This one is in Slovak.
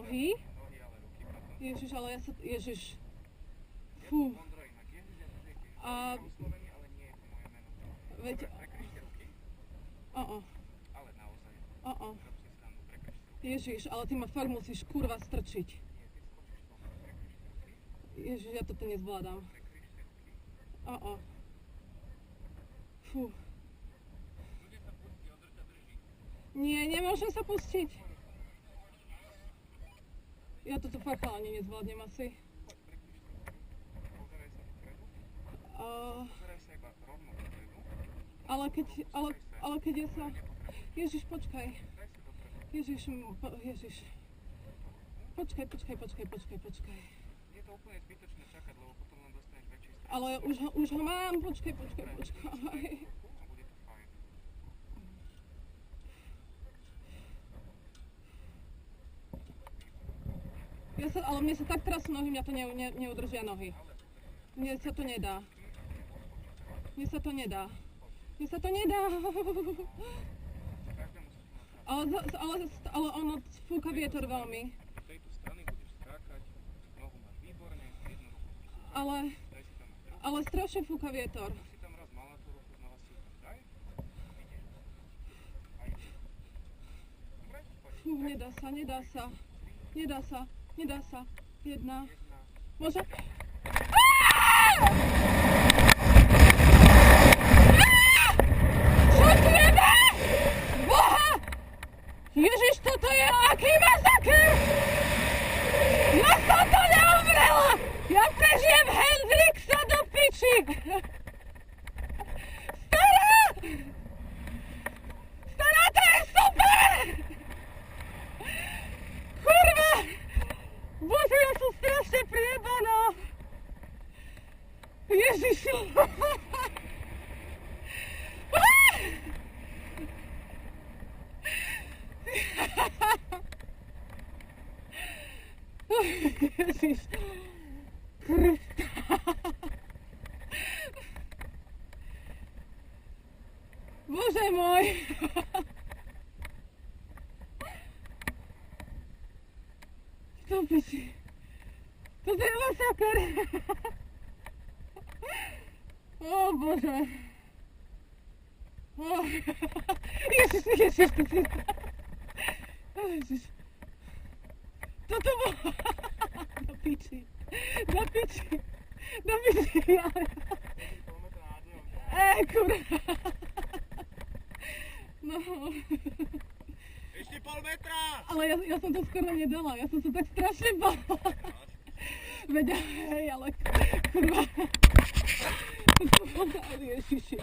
Nohy? Ježiš, ale ja sa... Ježiš. Fú. A... Veď... Ježiš, ale ty ma fakt musíš kurva strčiť. Ježiš, ja toto nezvládam. Fú. Nie, nemôžem sa pustiť. Ja toto fakt ani nezvládnem asi. Ale keď ja sa... Ježiš, počkaj. Ježiš. Počkaj. Je to úplne zbytočné čakať, lebo potom len dostaneš väčší stres. Ale už ho mám, počkaj. A bude to fajn. Ale mne sa tak trasú nohy, mňa to neudržia nohy. Mne sa to nedá. Ale ono fúka vietor veľmi. Z tejto strany budeš skákať, nohu máš výborne, jednu ruku musíš daj si tam na Ale strašne fúka vietor. Už si tam raz mala tú ruku, znova si ju tam daj. Ide. A ide. Dobre? Poď. Fú, nedá sa. Jedna. Môže? Čo tu jebe? Boha! Ježiš, toto je aký masaker! Ja som to neumrela! Ja prežijem Hendrixa do piči! Stará, to je super! Kurva! Bože, ja som strašne priebaná! Ježiši! Ježiš! Krista! Bože môj! To piči. Toto je masaker. Ó Bože. Ježiš, to si... Ježiš. Toto bolo... Do piči. Kurva. No... Ešte pol metra! Ale ja som to skoro nedala, ja som sa tak strašne bála. Veď, hej, ale kurva. Ježiši.